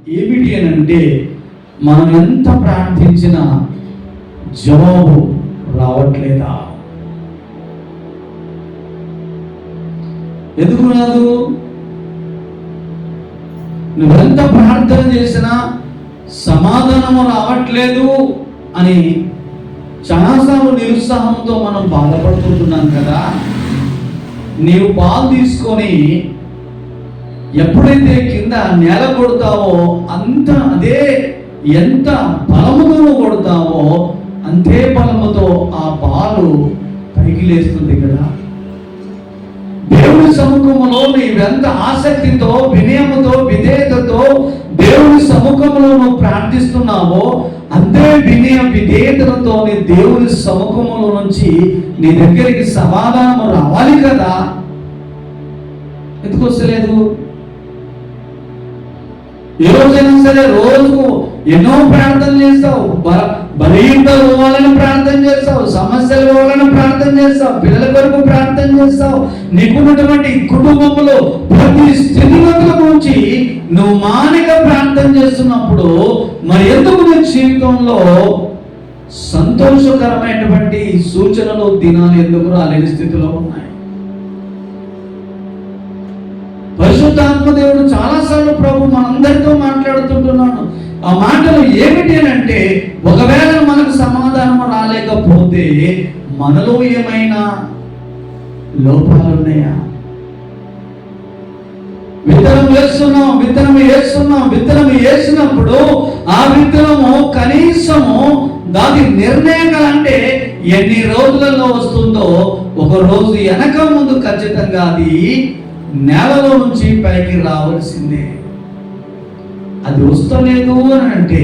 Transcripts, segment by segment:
ఏమిటి అని అంటే, మనం ఎంత ప్రార్థించినా జవాబు రావట్లేదా? ఎందుకు రాదు? నువ్వెంత ప్రార్థన చేసినా సమాధానము రావట్లేదు అని చాలాసార్లు నిరుత్సాహంతో మనం బాధపడుతుంటున్నాం కదా. నీవు పాలు తీసుకొని ఎప్పుడైతే కింద నేల కొడతావో అదే ఎంత బలముతో కొడతావో అంతే బలముతో ఆ పాలు పైకి లేస్తుంది కదా. దేవుని సముఖంలో నీవెంత ఆసక్తితో, వినయముతో, విధేయతతో దేవుని సముఖంలో నువ్వు ప్రార్థిస్తున్నావో అంతే విధేయతలతో నీ దేవుని సముఖంలో నుంచి నీ దగ్గరికి సమాధానం రావాలి కదా. ఎందుకు వస్తలేదు? ఏ రోజైనా సరే రోజుకు ఎన్నో ప్రార్థన చేస్తావు, బలహీనతలు పోవాలని ప్రార్థన చేస్తావు, సమస్యలు పోవాలని ప్రార్థన చేస్తావు, పిల్లల కొరకు ప్రార్థన చేస్తావు. నీకున్నటువంటి కుటుంబంలో ప్రతి స్థితిగతుల గురించి నువ్వు మానిక ప్రార్థన చేస్తున్నప్పుడు మరి ఎందుకు నీ జీవితంలో సంతోషకరమైనటువంటి సూచనలు దినాలు ఎందుకు రాలేని స్థితిలో ఉన్నాయి? పరిశుద్ధాత్మ దేవుడు చాలాసార్లు ప్రభు మనందరితో మాట్లాడుతుంటున్నాడు. ఆ మాటలు ఏమిటి అని అంటే, ఒకవేళ మనకు సమాధానం రాలేకపోతే మనలో ఏమైనా లోపాలు ఉన్నాయా? విత్తనం వేసినప్పుడు ఆ విత్తనము కనీసము దాని నిర్ణయం అంటే ఎన్ని రోజులలో వస్తుందో ఒక రోజు వెనక ముందు ఖచ్చితంగా అది నేలలో నుంచి పైకి రావాల్సిందే. అది వస్తలేదు అని అంటే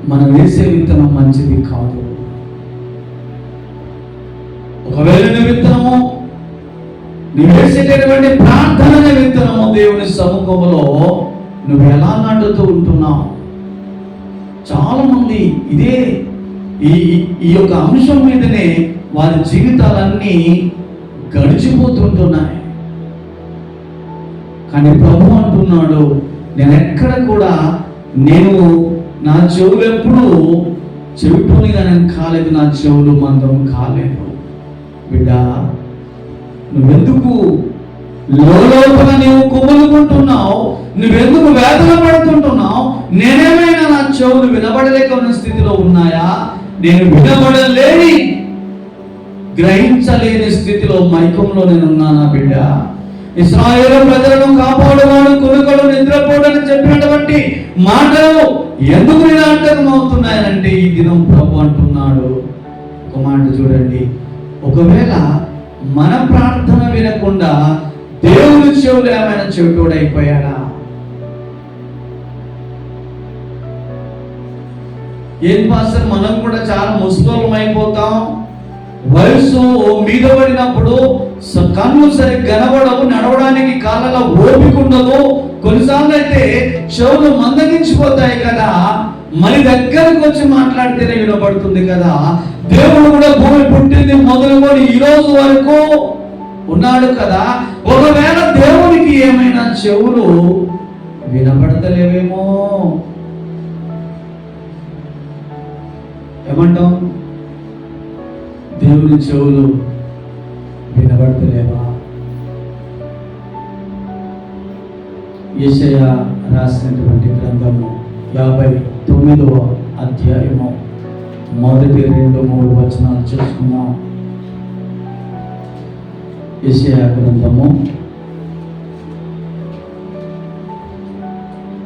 మనం వేసే విత్తనం మంచిది కాదు. ఒకవేళ నువ్వు వేసేటటువంటి ప్రార్థన విత్తనము దేవుని సముఖంలో నువ్వు ఎలా నాటుతూ ఉంటున్నావు? చాలా మంది ఇదే ఈ యొక్క అంశం మీదనే వారి జీవితాలన్నీ గడిచిపోతుంటున్నాయి. కానీ ప్రభు అంటున్నాడు, నేనెక్కడ కూడా నా చెవులు ఎప్పుడు చెవిటోనిగా నేను కాలేదు, నా చెవులు మందం కాలేదు. బిడ్డ, నువ్వెందుకు లోపల నీవు కుమ్ములుకుంటున్నావు? నువ్వెందుకు వేదన పడుతుంటున్నావు? నేనేమైనా నా చెవులు వినబడలేక ఉన్న స్థితిలో ఉన్నాయా? నేను వినబడలేని, గ్రహించలేని స్థితిలో మైకంలో నేను ఉన్నానా? బిడ్డ, ఇశ్రాయేలు ప్రజలను కాపాడువాడు కొనుకలు నిద్రపోడని చెప్పినటువంటి మాటలు ఎందుకు నిరార్థకం అవుతున్నాయనంటే ఈ దినం ప్రభు అంటున్నాడు. ఒక మాట చూడండి, ఒకవేళ మన ప్రార్థన వినకుండా దేవుని చెవులు ఏమైనా చెవిటోడైపోయాడా? ఏం పాస్టర్, మనం కూడా చాలా ముస్లిం అయిపోతాం. వయసు మీద పడినప్పుడు కన్ను సరిగ్గా కనబడవు, నడవడానికి కాళ్ళలో ఓపిక ఉండదు, కొన్నిసార్లు అయితే చెవులు మందగించిపోతాయి కదా. మరి దగ్గరకు వచ్చి మాట్లాడితేనే వినపడుతుంది కదా. దేవుడు కూడా భూమి పుట్టింది మొదలుకొని ఈ రోజు వరకు ఉన్నాడు కదా. ఒకవేళ దేవునికి ఏమైనా చెవులు వినపడతలేవేమో, ఏమంటాం? దేవుని చెవులు వినబడతలేవా? యెషయా రాసినటువంటి గ్రంథము 59వ అధ్యాయము మొదటి 2-3 వచనాలు చూసుకున్నాం. యెషయా గ్రంథము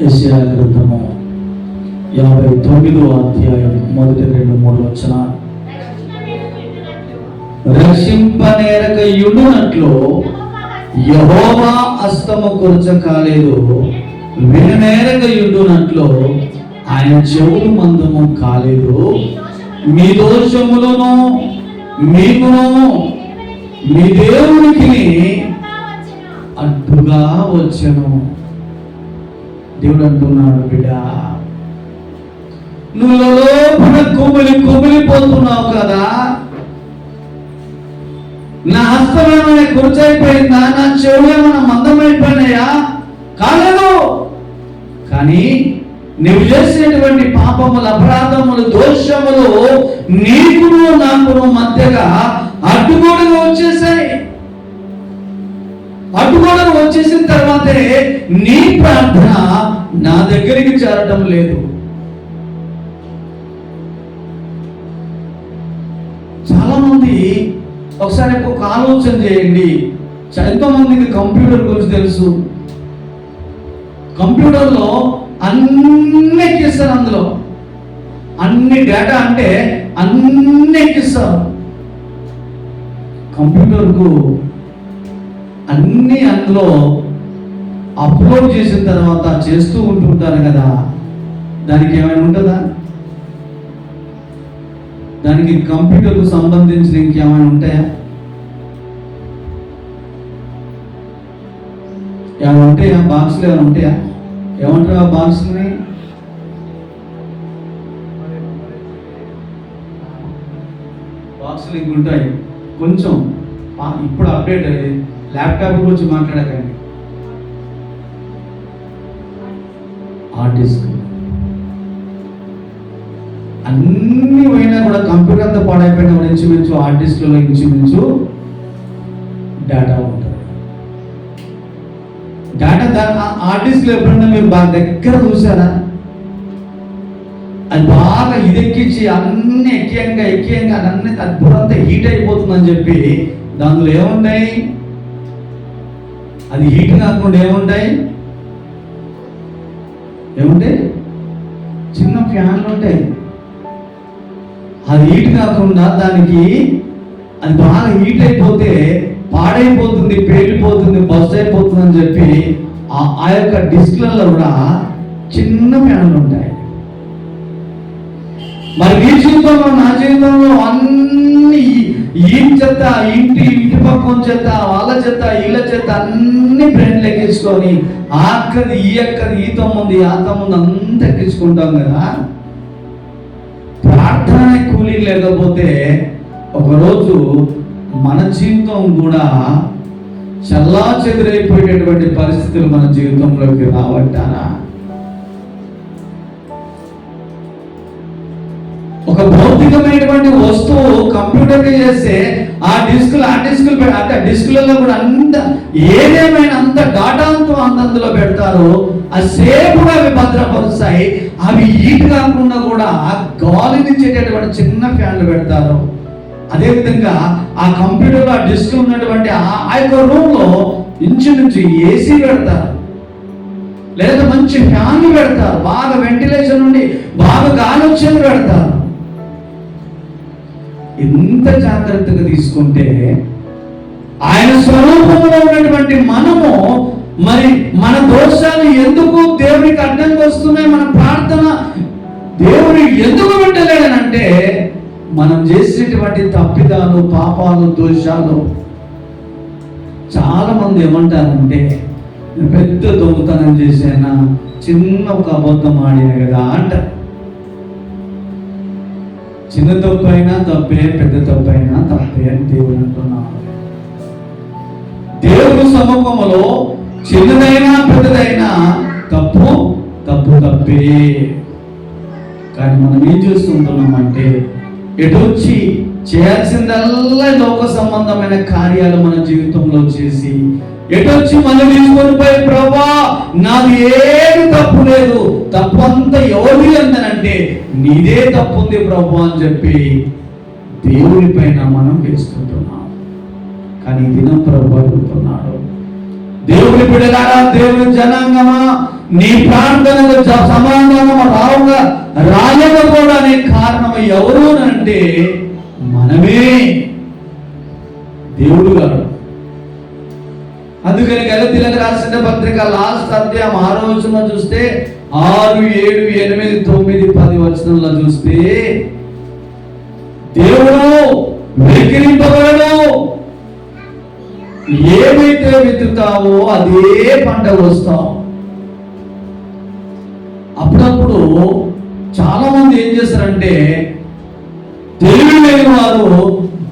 59వ అధ్యాయం మొదటి 2-3 వచనాలు. రక్షింపనేరక యుడునట్లు యెహోవా హస్తము కొరచ కాలేదు, విననేరక యుడునట్లు ఆయన చెవులు మందము కాలేదు. మీ దోషములను మీకును మీ దేవునికి అడ్డుగా వచ్చెను. దేవుడు అంటున్నాడు, బిడ్డ, నువ్వు లోపల కుమిలిపోతున్నావు కదా. నా హస్తం ఏమైనా కుర్చైపోయిందా? నా చెవులు ఏమైనా మందమైపోయినాయా? కాలేదు. నువ్వు చేసేటువంటి పాపములు, అపరాధములు, దోషములు నీకును నాకును మధ్యగా అడ్డుగోడగా వచ్చేసాయి. అడ్డుగోడగా వచ్చేసిన తర్వాతే నీ ప్రార్థన నా దగ్గరికి చేరటం లేదు. చాలా మంది ఒకసారి ఒక ఆలోచన చేయండి. ఎంతో మందికి కంప్యూటర్ గురించి తెలుసు. కంప్యూటర్లో అన్ని ఎక్కిస్తారు, అందులో అన్ని డేటా అంటే అన్ని ఎక్కిస్తారు. కంప్యూటర్కు అన్ని అందులో అప్లోడ్ చేసిన తర్వాత చేస్తూ ఉంటుంటారు కదా, దానికి ఏమైనా ఉంటుందా? దానికి కంప్యూటర్కు సంబంధించిన ఇంకేమైనా ఉంటాయా? ఏమైనా ఉంటాయా? బాక్స్లు ఏమైనా ఉంటాయా? ఏమంటారు ఆ బాక్స్ని? బాక్సులు ఇంక ఉంటాయి. కొంచెం ఇప్పుడు అప్డేట్ అయ్యి ల్యాప్టాప్ గురించి మాట్లాడకండి. హార్డ్ డిస్క్ అన్ని పోయినా కూడా కంప్యూటర్ అంతా పాడైపోయినా కూడా ఇంచుమించు హార్డ్ డిస్క్లో ఇంచుమించు డేటా ఉంటుంది. డేటా హార్డ్ డిస్క్లో ఎప్పుడన్నా మీరు బాగా దగ్గర చూసారా? అది బాగా ఇదెక్కించి అన్ని ఎక్కియంగా అన్ని అద్భుతంగా హీట్ అయిపోతుందని చెప్పి దానిలో ఏముంటాయి? అది హీట్ కాకుండా ఏముంటాయి? చిన్న ఫ్యాన్లు ఉంటాయి. అది హీట్ కాకుండా దానికి అది బాగా హీట్ అయిపోతే పాడైపోతుంది, పేలిపోతుంది, బస్ట్ అయిపోతుంది అని చెప్పి ఆ యొక్క డిస్క్లలో కూడా చిన్న ఫ్యాన్లు ఉంటాయి. మరి మీ జీవితంలో, నా జీవితంలో అన్ని ఈ చెత్త, ఇంటి పక్కన చెత్త, వాళ్ళ చెత్త, వీళ్ళ చెత్త అన్ని బ్రెండ్ ఎక్కించుకొని ఆక్కది ఈ ఎక్కది ఈ తమ్ముంది ఆ తమ్ముంది అంతా ఎక్కించుకుంటాం కదా. ప్రార్థన కూలీ లేకపోతే ఒకరోజు మన జీవితం కూడా చల్లా చెదిరైపోయేటటువంటి పరిస్థితులు మన జీవితంలోకి రావట్టారా? ఒక భౌతికమైనటువంటి వస్తువు కంప్యూటర్ చేస్తే ఆ డిస్కులు అంటే డిస్కులలో కూడా అంత ఏదేమైనా అంత డాటా అంతా అందులో పెడతారు. ఆ సేపుగా అవి భద్రపరుస్తాయి. అవి హీట్ కాకుండా కూడా గాలినిచ్చేటటువంటి చిన్న ఫ్యాన్లు పెడతారు. అదేవిధంగా ఆ కంప్యూటర్లో ఆ డిస్క్ ఉన్నటువంటి ఆ యొక్క రూమ్లో ఇంచుమించు ఏసీ పెడతారు, లేదా మంచి ఫ్యాన్లు పెడతారు, బాగా వెంటిలేషన్ నుండి బాగా గాలి వచ్చేది పెడతారు. ఎంత జాగ్రత్తగా తీసుకుంటే ఆయన స్వరూపంలో ఉన్నటువంటి మనము మరి మన దోషాలు ఎందుకు దేవునికి అడ్డంగా వస్తున్నాయి? మన ప్రార్థన దేవుడు ఎందుకు వింటలేడనంటే మనం చేసేటువంటి తప్పిదాలు, పాపాలు, దోషాలు. చాలా మంది ఏమంటారంటే పెద్ద దొంగతనం చేశానా, చిన్న ఒక అబద్ధం ఆడిన కదా అంటారు. చిన్న తప్పు అయినా తప్పే, పెద్ద తప్పు అయినా తప్పే అని దేవుడు అంటున్నాడు. దేవుడు సముఖములో చిన్నదైనా పెద్దదైనా తప్పు తప్పే. కానీ మనం ఏం చేస్తుంటున్నామంటే ఎటొచ్చి చేయాల్సిందల్లా లోక సంబంధమైన కార్యాలు మన జీవితంలో చేసి ఎటొచ్చి మనం తీసుకొని పోయి ప్రభా నాది ఏది తప్పు లేదు, తప్పు అంతా ఎవరి అందనంటే నీదే తప్పు ఉంది ప్రభు అని చెప్పి దేవుని పైన మనం వేసుకుంటున్నాం. కానీ దినం ప్రభు అడుగుతున్నాడు, దేవుని బిడ్డలారా, దేవుని జనాంగమా, నీ ప్రార్థనకు సమాధానం రాలేకపోవడానికి కారణం ఎవరు అంటే మనమే, దేవుడు గారు. అందుకని గలతీయులకు రాసిన పత్రిక లాస్ట్ అధ్యాయం 6వ వచనం చూస్తే 6, 7, 8, 9, 10 వచనంలో చూస్తే దేవుడు వెక్కిరింపబడడు, ఏమైతే విత్తుతావో అదే పంట వస్తావు. అప్పుడప్పుడు చాలా మంది ఏం చేస్తారంటే తెలివి లేని వారు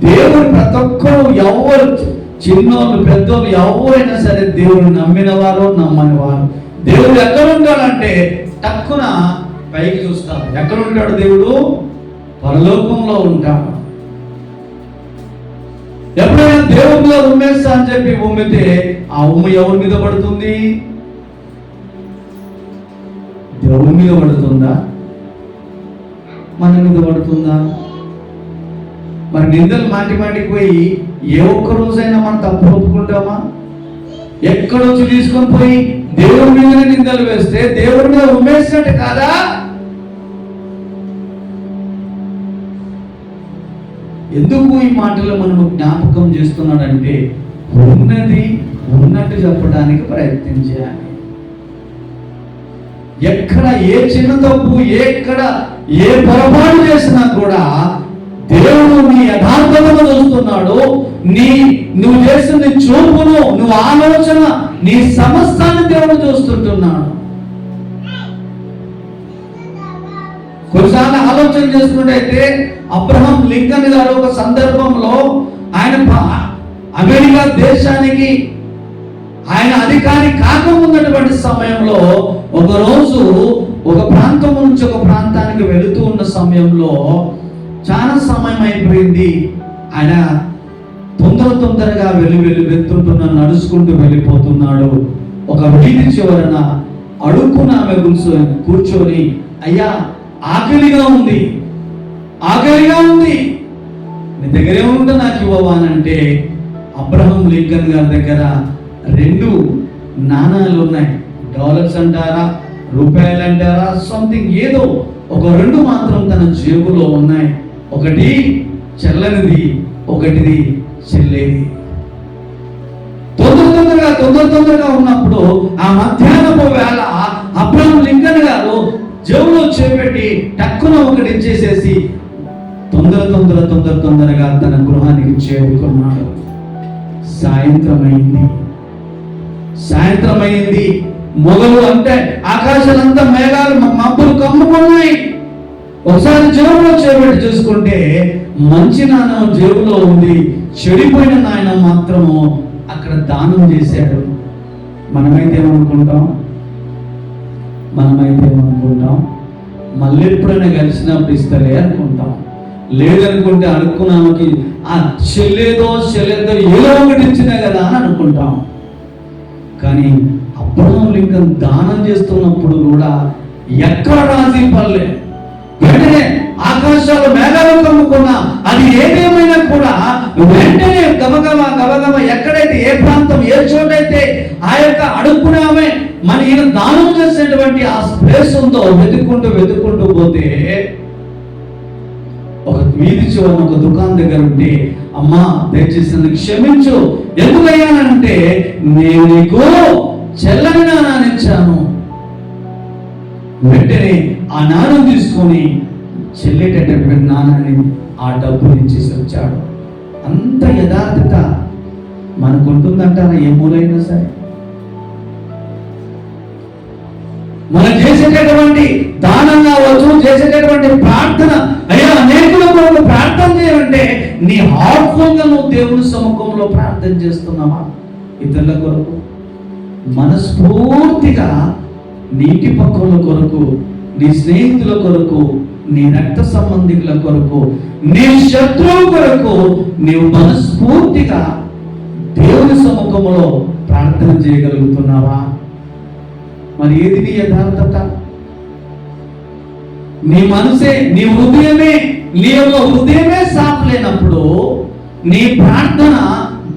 దేవుడు ప్రతి ఒక్కరు ఎవరు చిన్నోళ్ళు పెద్దోళ్ళు ఎవరైనా సరే దేవుడు నమ్మిన వారు నమ్మని వారు దేవుడు ఎక్కడ ఉంటాడంటే టక్కున పైకి చూస్తాం. ఎక్కడ ఉంటాడు దేవుడు? పరలోకంలో ఉంటాడు. ఎప్పుడైనా దేవుడి మీద ఉమ్మేస్తా అని చెప్పి ఉమ్మితే ఆ ఉమ్ము ఎవరి మీద పడుతుంది? దేవుడి మీద పడుతుందా? మన మీద పడుతుందా? మరి నిందలు మాటికి పోయి ఏ ఒక్క రోజైనా మనం తప్పు ఒప్పుకుంటామా? ఎక్కడొచ్చి తీసుకొని పోయి దేవుడి మీద నిందలు వేస్తే దేవుడి మీద ఉమ్మేసినట్టు కాదా? ఎందుకు ఈ మాటలు మనము జ్ఞాపకం చేస్తున్నాడంటే ఉన్నది ఉన్నట్టు చెప్పడానికి ప్రయత్నం చేయాలి. ఎక్కడ ఏ చిన్న తప్పు, ఎక్కడ ఏ పొరపాటు చేసినా కూడా దేవుడు నీ యథార్థతను చూస్తున్నాడు. నువ్వు చేసిన చూపును, నువ్వు ఆలోచన, నీ సమస్తాన్ని దేవుడు చూస్తుంటున్నాడు. కొన్నిసార్లు ఆలోచన చేసుకున్నట్టయితే అబ్రహాం లింకన్ గారు ఒక సందర్భంలో ఆయన అమెరికా దేశానికి ఆయన అధికారి కాకమున్నటువంటి సమయంలో ఒకరోజు ఒక ప్రాంతం నుంచి ఒక ప్రాంతానికి వెళుతూ ఉన్న సమయంలో చాలా సమయం అయిపోయింది. ఆయన తొందరగా వెళ్తుంటున్నా నడుచుకుంటూ వెళ్ళిపోతున్నాడు. ఒక వీధి చివరన అడుక్కున ఆమె కూర్చొని, అయ్యా ఆకలిగా ఉంది, నీ దగ్గర ఏముంటే నాకు ఇవ్వవా అంటే అబ్రహాం లింకన్ గారి దగ్గర 2 నాణాలు ఉన్నాయి. డాలర్స్ అంటారా, రూపాయలు అంటారా, సంథింగ్ ఏదో ఒక 2 మాత్రం తన జేబులో ఉన్నాయి. ఒకటి చెల్లనిది, ఒకటిది చెల్లేది. తొందరగా ఉన్నప్పుడు ఆ మధ్యాహ్నపు వేళ అబ్రహాం లింకన్ గారు జేబులో చేపెట్టి టక్కున ఒకటి ఇచ్చేసేసి తొందరగా తన గృహానికి చేరుకున్నాడు. సాయంత్రం అయింది. మొగలు అంటే ఆకాశాలంతా మేఘాలు మబ్బులు కమ్ముకున్నాయి. ఒకసారి జేబులో చేపెట్టి చూసుకుంటే మంచి నాణ్యం జేబులో ఉంది, చెడిపోయిన నాయనం మాత్రము అక్కడ దానం చేశాడు. మనమైతే ఏమనుకుంటాం? మళ్ళీ ఎప్పుడైనా కలిసినప్పుడు ఇస్తలే అనుకుంటాం. లేదనుకుంటే అనుకున్నామకి ఆ చెల్లేదో ఏదో ఒకటి ఇచ్చినా కదా అని అనుకుంటాం. కానీ అబ్రహాం లింకన్ దానం చేస్తున్నప్పుడు కూడా ఎక్కడ రాజీ పడలే. వెంటనే ఆకాశాలు మేఘాలు కమ్ముకున్నా అది ఏదేమైనా కూడా వెంటనే గబగబ ఎక్కడైతే ఏ ప్రాంతం ఏ చోటైతే ఆ యొక్క అడుక్కున్నామే మన ఈయన దానం చేసేటువంటి ఆ ప్లేస్ ఉందో వెతుక్కుంటూ పోతే ఒక వీధి చివరన ఒక దుకాణం దగ్గర ఉంటే, అమ్మా దయచేసి నన్ను క్షమించు, ఎందుకయ్యానంటే నేను నీకు చెల్లని నాణాన్ని ఇచ్చాను. వెంటనే ఆ నాణం తీసుకొని చెల్లేటటువంటి నాణాన్ని ఆ డబ్బు ఇచ్చేసి వచ్చాడు. అంత యథార్థత మనకుంటుందంటారా? ఏ మూలైనా సరే మనం చేసేటటువంటి దానం కావచ్చు, చేసేటటువంటి ప్రార్థన, అయ్యా అనేకుల కొరకు ప్రార్థన చేయాలంటే నీ హార్ట్ఫుల్ గా నువ్వు దేవుని సముఖంలో ప్రార్థన చేస్తున్నావా? ఇతరుల కొరకు మనస్ఫూర్తిగా, నీటి పక్కల కొరకు, నీ స్నేహితుల కొరకు, నీ రక్త సంబంధికుల కొరకు, నీ శత్రువు కొరకు నీవు మనస్ఫూర్తిగా దేవుని సముఖంలో ప్రార్థన చేయగలుగుతున్నావా? మరి ఏది నీ యథార్థత? నీ మనసే, నీ హృదయమే సాఫ్ లేనప్పుడు నీ ప్రార్థన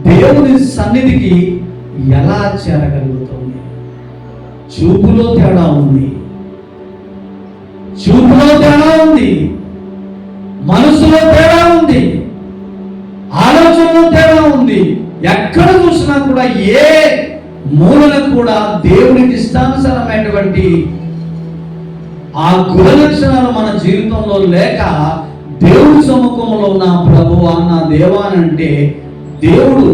దేవుని సన్నిధికి ఎలా చేరగలుగుతుంది? చూపులో తేడా ఉంది, మనసులో తేడా ఉంది, ఆలోచనలో తేడా ఉంది. ఎక్కడ చూసినా కూడా ఏ మూలను కూడా దేవునికి ఇష్టానుసారమైనటువంటి ఆ గుణలక్షణాలు మన జీవితంలో లేక దేవుడి సముఖంలో నా ప్రభువా, నా దేవా అంటే దేవుడు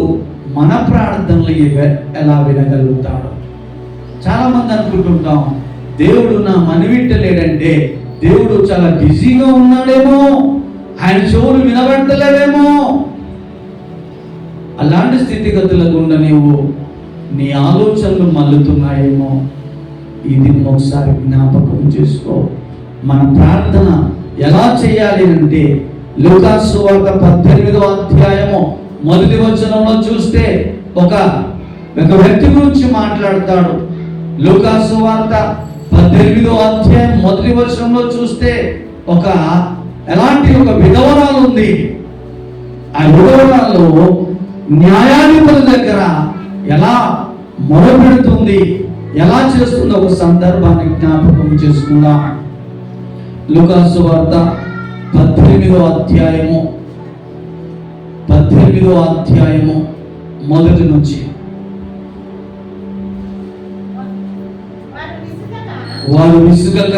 మన ప్రార్థనలు ఎలా వినగలుగుతాడు? చాలా మంది అనుకుంటుంటాం, దేవుడు నా మనవింటలేడంటే దేవుడు చాలా బిజీగా ఉన్నాడేమో, ఆయన చెవులు వినబడలేదేమో. అలాంటి స్థితిగతుల గుండా నీ ఆలోచనలు మల్లుతున్నాయేమో. ఇది ఒకసారి జ్ఞాపకం చేసుకో. మన ప్రార్థన ఎలా చేయాలి అంటే లూకాసు సువార్త 18వ అధ్యాయము మొదటి వచనంలో చూస్తే ఒక వ్యక్తి గురించి మాట్లాడతాడు. లూకాసు సువార్త 18వ అధ్యాయం మొదటి వచనంలో చూస్తే ఎలాంటి ఒక విధవరాలు ఉంది. ఆ విధవరాలు న్యాయాధిపతి దగ్గర ఎలా మొరపెడుతుంది, ఎలా చేస్తుందో ఒక సందర్భాన్ని జ్ఞాపకం చేసుకుందాం. లూకాసు సువార్త 18వ అధ్యాయము మొదటి నుంచి. వారు విసుగక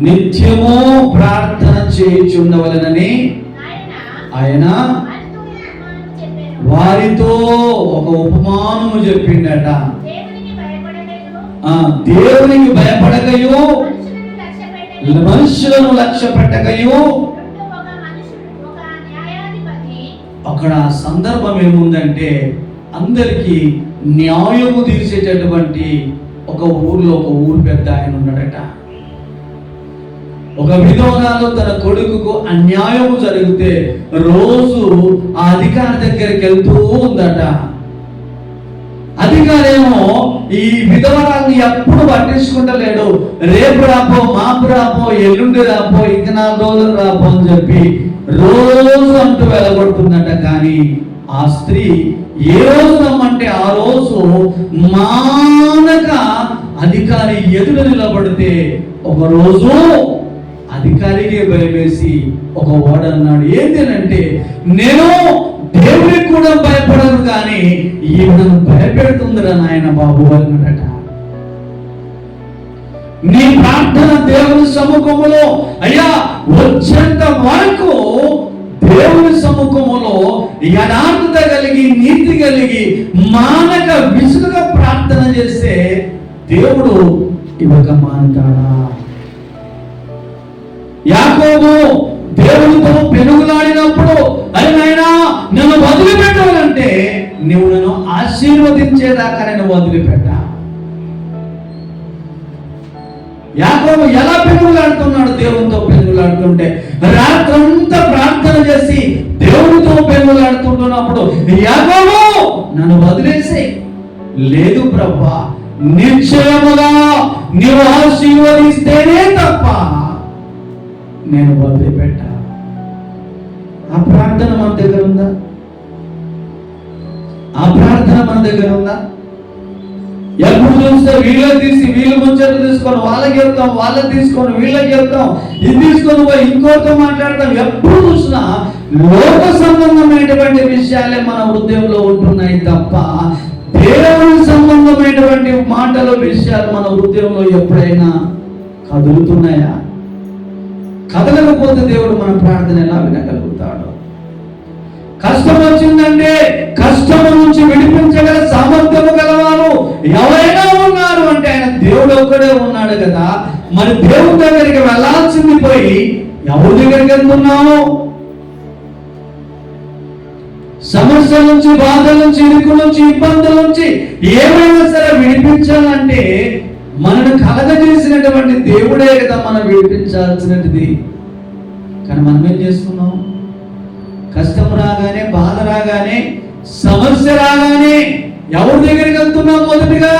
నిత్యము ప్రార్థన చేయుచుండవలెనని ఆయన వారితో ఒక ఉపమానము చెప్పిండట. దేవునికి భయపడకయు మనుషులను లక్ష్య పెట్టకయు. అక్కడ సందర్భం ఏముందంటే అందరికీ న్యాయము తీర్చేటటువంటి ఒక ఊరు పెద్ద ఆయన ఉన్నాడట. ఒక విధవరాలు తన కొడుకుకు అన్యాయము జరిగితే రోజు ఆ అధికారి దగ్గరికి వెళ్తూ ఉందట. అధికారేమో ఈ విధవరాన్ని ఎప్పుడు పట్టించుకుంటలేడు. రేపు రాపో, మాపు రాపో, ఎల్లుండి రాపో, ఇంక 4 రోజులు రాపో అని చెప్పి రోజు అంటూ వెళ్ళగొడుతుందట. కానీ ఆ స్త్రీ ఏ రోజు రమ్మంటే ఆ రోజు మానక అధికారి ఎదురు నిలబడితే ఒక రోజు అధికారికి భయమేసి ఒక వాడన్నాడు, ఏంటంటే నేను దేవునికి కూడా భయపడను కానీ ఈమెను భయపెడుతుందిరా నాయన బాబు అన్నాడట. నీ ప్రార్థన దేవుని సముఖములో అయ్యా వచ్చేంత వరకు దేవుని సముఖములో యథార్థత కలిగి నీతి కలిగి మానక విసుగుగా ప్రార్థన చేస్తే దేవుడు ఇవ్వక మానుతాడా? యాకోబు దేవునితో పెనుగులాడినప్పుడు అరే నాయనా నన్ను వదిలిపెట్టాలంటే నువ్వు నన్ను ఆశీర్వదించేదాకా నేను వదిలిపెట్టా. యాకోబు ఎలా పెనుగులాడుతున్నాడు? దేవునితో పెనుగులాడుతుంటే రాత్రంతా ప్రార్థన చేసి దేవునితో పెనుగులాడుతుంటున్నప్పుడు యాకోబు నన్ను వదిలేసి, లేదు ప్రభువా నిశ్చయముగా నీవు ఆశీర్వదిస్తేనే తప్ప నేను వదిలిపెట్టా. ఆ ప్రార్థన మన దగ్గర ఉందా? ఆ ప్రార్థన మన దగ్గర ఉందా? ఎప్పుడు చూస్తే వీళ్ళకి తీసి వీళ్ళు ముచ్చట్లు తీసుకొని వాళ్ళకి వెళ్తాం, వాళ్ళకి తీసుకొని వీళ్ళకి వెళ్తాం, ఇది తీసుకొని పోయి ఇంకోటితో మాట్లాడతాం. ఎప్పుడు చూసినా లోక సంబంధమైనటువంటి విషయాలే మన హృదయంలో ఉంటున్నాయి తప్ప దేవుని సంబంధమైనటువంటి మాటలు విషయాలు మన హృదయంలో ఎప్పుడైనా కదులుతున్నాయా? కదలకపోతే దేవుడు మన ప్రార్థన ఎలా వినగలుగుతాడు? కష్టం వచ్చిందంటే కష్టం నుంచి విడిపించగల సామర్థ్యము గలవారు ఎవరైనా ఉన్నారు అంటే ఆయన దేవుడు ఒక్కడే ఉన్నాడు కదా. మరి దేవుడి దగ్గరికి వెళ్ళాల్సింది పోయి ఎవరి దగ్గరికి వెళ్తున్నావు? సమస్యల నుంచి, బాధల నుంచి, ఇరుకు నుంచి, ఇబ్బందుల నుంచి ఏమైనా సరే విడిపించాలంటే మనను కలగజేసినటువంటి దేవుడే కదా మనం విడిపించాల్సినది. కానీ మనం ఏం చేస్తున్నాం? కష్టం రాగానే, బాధ రాగానే, సమస్య రాగానే ఎవరి దగ్గరికి వెళ్తున్నాం? మొదటిగా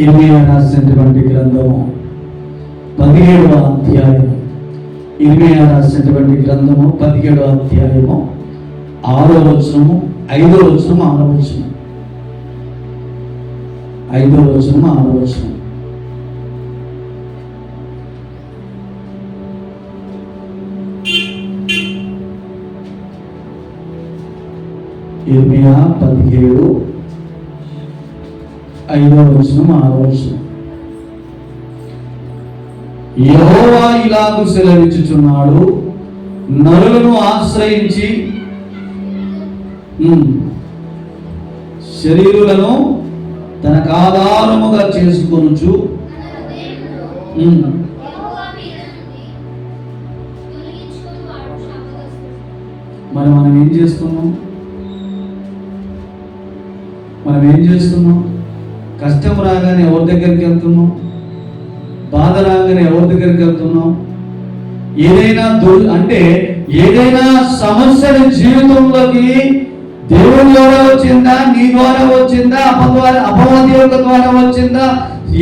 ఇర్మియా రాసినటువంటి గ్రంథము 17వ అధ్యాయము, ఇర్మియా రాసినటువంటి గ్రంథము 17వ అధ్యాయము 6వ వచనము, 5వ వచనము, 6వ వచనం, 5వ వచనము, 6వ వచనం. ఇర్మియా 17 5వ వచనం, 6వ వచనం. యెహోవా ఇలాగు సెలవిచ్చుచున్నాడు, నరులను ఆశ్రయించి శరీరులను తనకు ఆధారముగా చేసుకొనుచు మరి మనం ఏం చేస్తున్నాం? మనం ఏం చేస్తున్నాం? కష్టం రాగానే ఎవరి దగ్గరికి వెళ్తున్నాం? బాధ రాగానే ఎవరి దగ్గరికి వెళ్తున్నాం? ఏదైనా ఏదైనా సమస్యల జీవితంలోకి దేవుని ద్వారా వచ్చిందా, నీ ద్వారా వచ్చిందా, అపవాది యొక్క ద్వారా వచ్చిందా,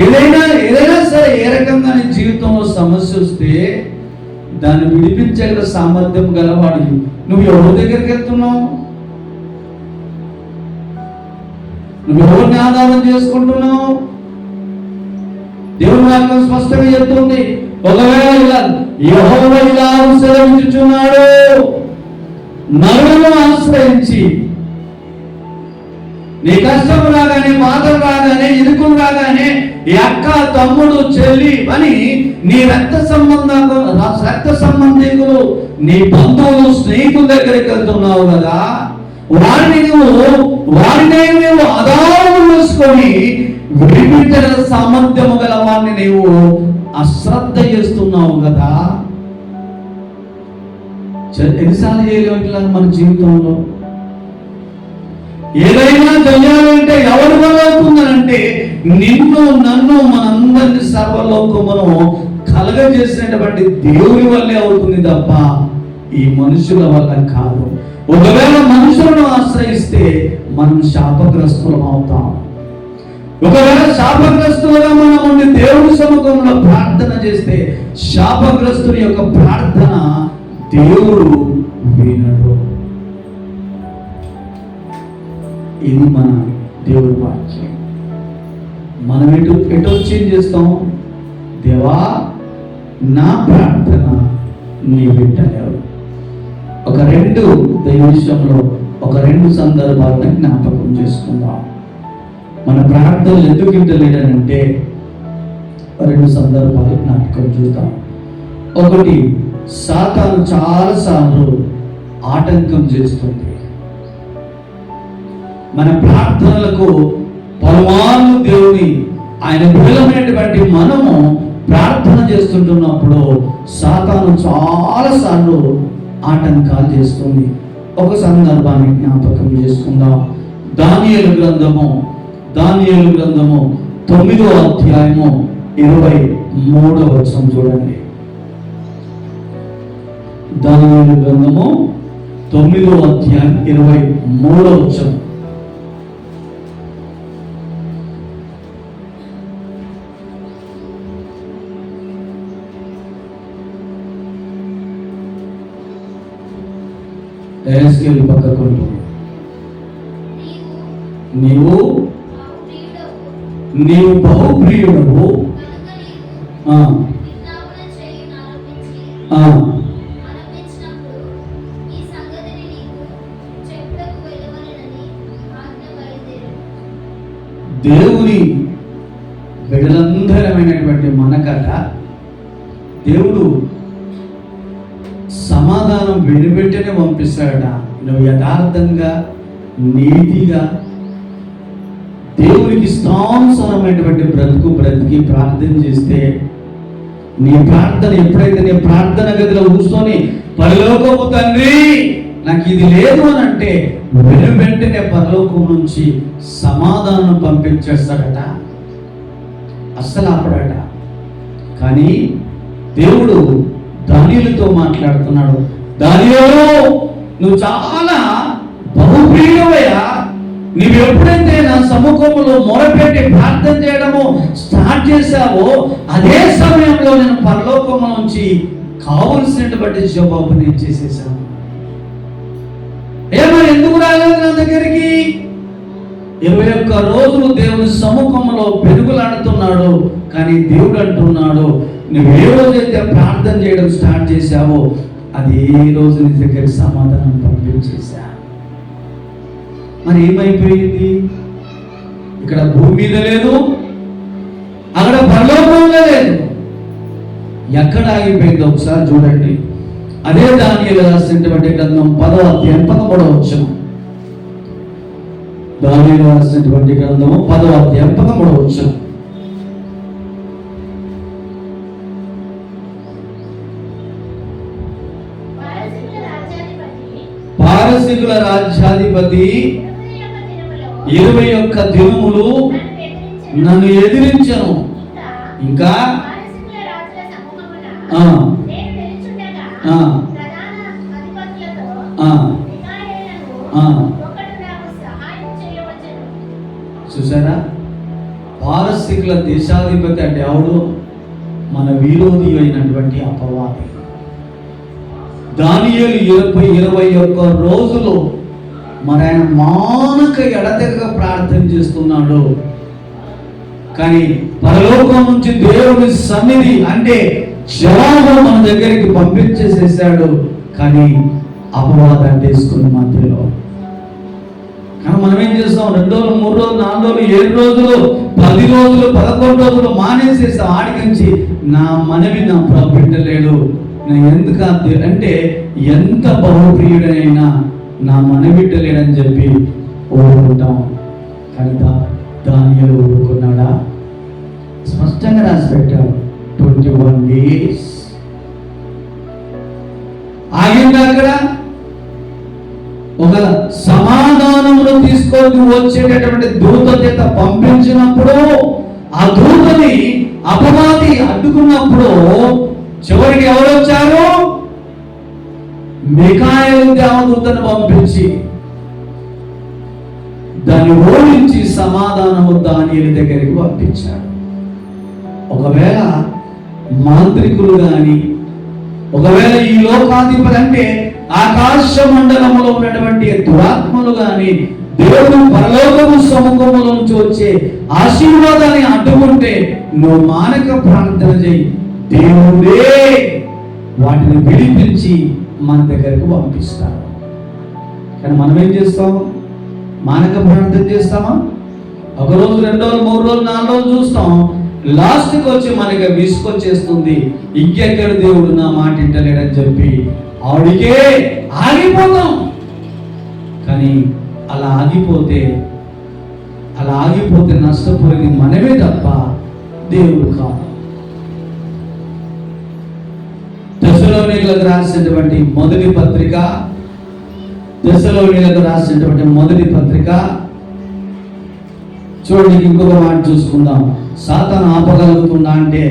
ఏదైనా సరే ఏ రకంగా నీ జీవితంలో సమస్య వస్తే దాన్ని విడిపించగల సామర్థ్యం గలవాడు. నువ్వు ఎవరి దగ్గరికి వెళ్తున్నావు? నువ్వు ఎవరిని ఆధారం చేసుకుంటున్నావు? దేవుని వాక్యం స్పష్టంగా చెప్తుంది, ఒకవేళ యెహోవా ఇలా సెలవిచ్చుచున్నాడు, నరులను ఆశ్రయించి నీ కష్టం రాగానే, బాధలు రాగానే, ఇరుకులు రాగానే అక్క, తమ్ముడు, చెల్లి అని నీ రక్త సంబంధికులు, నీ బంధువులు, స్నేహితుల దగ్గరికి వెళ్తున్నావు కదా, వారిని నువ్వు ఆధారం చేసుకొని విడిపించగల సామర్థ్యము గల వారిని నీవు అశ్రద్ధ చేస్తున్నావు కదా. ఎన్నిసార్లు చేయలేము మన జీవితంలో? ఏదైనా చెయ్యాలంటే ఎవరి వల్ల అవుతుందనంటే నిన్ను, నన్ను, మనందరినీ సర్వలోకమును కలగజేసినటువంటి దేవుని వల్లే అవుతుంది తప్ప ఈ మనుషుల వల్ల కాదు. ఒకవేళ మనుషులను ఆశ్రయిస్తే మనం శాపగ్రస్తులం అవుతాం. ఒకవేళ శాపగ్రస్తులుగా మనం ఉండి దేవుని సముఖంలో ప్రార్థన చేస్తే శాపగ్రస్తుని యొక్క ప్రార్థన దేవుడు వినడు. ఇది మన దేవుడి వాక్యం. మనం ఎటొచ్చి ఏం చేస్తాం? దేవా, నా ప్రార్థన నీ వింటలేవు. ఒక రెండు దైవ విషయంలో ఒక రెండు సందర్భాలను జ్ఞాపకం చేసుకుందాం. మన ప్రార్థనలు ఎందుకు వింటలేడనంటే రెండు సందర్భాలు జ్ఞాపకం చూద్దాం. ఒకటి, సాతాను చాలాసార్లు ఆటంకం చేస్తుంది. మన ప్రార్థనలకు పలుమార్లు దేవుని ఆయన బిడ్డలమైనటువంటి మనము ప్రార్థన చేస్తుంటున్నప్పుడు సాతాను చాలాసార్లు ఆటంకాలు చేస్తుంది. ఒక సందర్భాన్ని జ్ఞాపకం చేసుకుందాం. దానియేలు గ్రంథము 9వ అధ్యాయము 23వ వచనం చూడండి. దానియేలు గ్రంథము 9వ అధ్యాయం 23వ వచనం. పక్కకు నీవు బహుప్రియుడవు, దేవుని బిడ్డలందరమైనటువంటి మనకట దేవుడు సమాధానం వెనువెంటనే పంపిస్తాడట. నువ్వు యథార్థంగా, నీతిగా, దేవునికి ఇష్టానుసారమైనటువంటి బ్రతికి ప్రార్థన చేస్తే నీ ప్రార్థన ఎప్పుడైతే నీ ప్రార్థన గదిలో కూర్చొని పరలోకపు తండ్రి నాకు ఇది లేదు అని అంటే వెంటనే పరలోకం నుంచి సమాధానం పంపించేస్తాడట. అస్సలు ఆపడట. కానీ దేవుడు దానియేలుతో మాట్లాడుతున్నాడు. దానియేలు, నువ్వు చాలా బహుప్రియుడవయ్యా. నువ్వు ఎప్పుడైతే నా సముఖంలో మొరపెట్టి ప్రార్థన చేయడము స్టార్ట్ చేశావో అదే సమయంలో నేను పరలోకం నుంచి కావలసినటువంటి జవాబు నేను చేసేసాను. ఏమని ఎందుకు రాలేదు నా దగ్గరికి? 21 రోజులు దేవుని సముఖంలో పెరుగులాడుతున్నాడు. కానీ దేవుడు అంటున్నాడు, నువ్వు ఏ రోజైతే ప్రార్థన చేయడం స్టార్ట్ చేశావో అది ఏ రోజు నీ దగ్గర సమాధానం పంపించేశా. మరి ఏమైపోయింది? ఇక్కడ భూమి మీద లేదు, అక్కడ పరలోకంలో లేదు. ఎక్కడ ఆగిపోయిందో ఒకసారి చూడండి. అదే దానియేలు రాసినటువంటి గ్రంథం 10వ అధ్యాయం 13వ వచనం. దానియేలు రాసినటువంటి గ్రంథము 10వ అధ్యాయం 13వ వచనం. పారసీకుల రాజ్యాధిపతి 21 దినములు నన్ను ఎదిరించను. ఇంకా చూసారా, పారసీకుల దేశాధిపతి అంటే ఎవడు? మన విరోధి అయినటువంటి అపవాది. దానియేలు 21 రోజులు మరి ఆయన మానక ఎడతెగక ప్రార్థన చేస్తున్నాడు. కానీ పరలోకం నుంచి దేవుని సన్నిధి అంటే జవాబు మన దగ్గరికి పంపించేసేసాడు. కానీ అపవాదం అంటేసుకుని మధ్యలో. కానీ మనం ఏం చేస్తాం? 2 రోజులు, 3 రోజులు, 4 రోజులు, 7 రోజులు, 10 రోజులు, 11 రోజులు మానేసేసాం. ఆడికించి నా మనవి నా ప్రభు పెట్టలేడు, నేను ఎందుకు అంటే ఎంత బహుప్రియుడైనా నా మనవిట్టలేడని చెప్పి ఊరుకుంటాం. కానీ దానియేలు ఊరుకున్నాడా? స్పష్టంగా రాసి పెట్టాడు, 21 days ఆగింది. అక్కడ ఒక సమాధానమును తీసుకొని వచ్చేటటువంటి దూత చేత పంపించినప్పుడు ఆ దూతని అపవాది అడ్డుకున్నప్పుడు చివరికి ఎవరు వచ్చారు? మిఖాయేలు దేవదూతను పంపించి దాన్ని ఓడించి సమాధానము దానియేలు దగ్గరికి పంపించాడు. ఒకవేళ మాంత్రికులు గాని, ఒకవేళ ఈ లోకాధిపతి అంటే ఆకాశ మండలంలో ఉన్నటువంటి దురాత్మలు గాని దేవుడు పరలోకము సముఖములో నుంచి వచ్చే ఆశీర్వాదాన్ని అడ్డుకుంటే నువ్వు మానక ప్రార్థన చేయి, దేవుడే వాటిని విడిపించి మన దగ్గరకు పంపిస్తాడు. కానీ మనం ఏం చేస్తాం? మానక ప్రార్థన చేస్తామా? 1 రోజు, 2 రోజులు, 3 రోజులు, 4 రోజులు చూస్తాం. లాస్ట్కి వచ్చి మనకి విసుకొచ్చేస్తుంది. ఇంకెక్కడ దేవుడు నా మాట వింటలేడని చెప్పి ఆవిడికే ఆగిపోతాం. కానీ అలా ఆగిపోతే నష్టపోయేది మనమే తప్ప దేవుడు కాదు. తెస్సలోనికీయులకు రాసినటువంటి మొదటి పత్రిక చూడండి. ఇంకొక మాట చూసుకుందాం. సాతాను ఆపగలుగుతుందా అంటే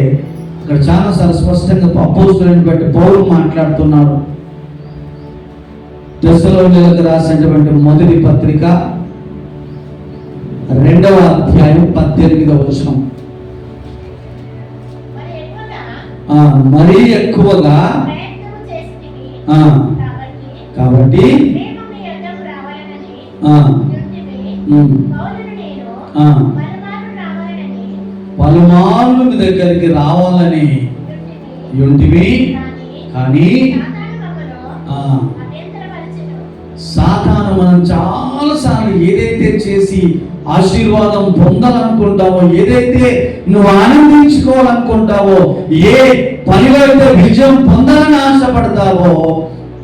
ఇక్కడ చాలా స్పష్టంగా అపోస్తలుని బట్టి పౌలు మాట్లాడుతున్నాడు. తెస్సలోనికీయులకు రాసినటువంటి మొదటి పత్రిక 2వ అధ్యాయం 18వ వచనం. మరీ ఎక్కువగా కాబట్టి పలుమార్లు మీ దగ్గరికి రావాలని యుంటివి. కానీ సాతాను మనం చాలాసార్లు ఏదైతే చేసి ఆశీర్వాదం పొందాలనుకుంటావో, ఏదైతే నువ్వు ఆనందించుకోవాలనుకుంటావో, ఏ పనిలో అయితే విజయం పొందాలని ఆశపడతావో,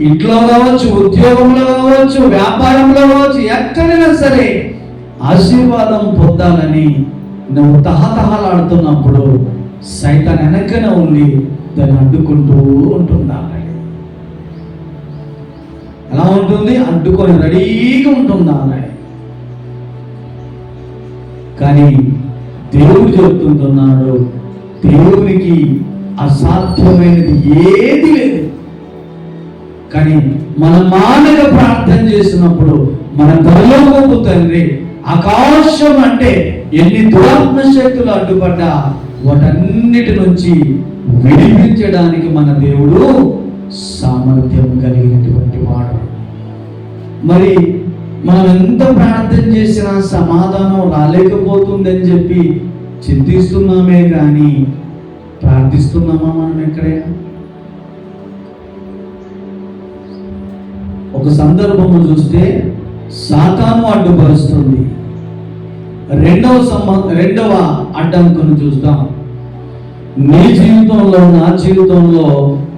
ఇంట్లో కావచ్చు, ఉద్యోగంలో కావచ్చు, వ్యాపారంలో కావచ్చు, ఎక్కడైనా సరే ఆశీర్వాదం పొందాలని నువ్వు తహతహలాడుతున్నప్పుడు సైతాన్ వెనకనే ఉండి దాన్ని అడ్డుకుంటూ ఉంటుందా? ఎలా ఉంటుంది? అడ్డుకొని రెడీగా ఉంటుందా? కానీ దేవుడు చెబుతున్నాడు, దేవునికి అసాధ్యమైనది ఏది లేదు. కానీ మనం మానక ప్రార్థన చేసినప్పుడు మన పరలోకపు తండ్రి ఆకాశం అంటే ఎన్ని దురాత్మ శక్తులు అడ్డుపడ్డా వాటన్నిటి నుంచి విడిపించడానికి మన దేవుడు సామర్థ్యం కలిగినటువంటి వాడు. మరి మనం ఎంత ప్రార్థన చేసినా సమాధానం రాలేకపోతుందని చెప్పి చింతిస్తున్నామే కానీ ప్రార్థిస్తున్నామా మనం ఎక్కడైనా? ఒక సందర్భము చూస్తే సాతాను అడ్డుపరుస్తుంది. రెండవ అడ్డంకును చూద్దాం. నీ జీవితంలో, నా జీవితంలో,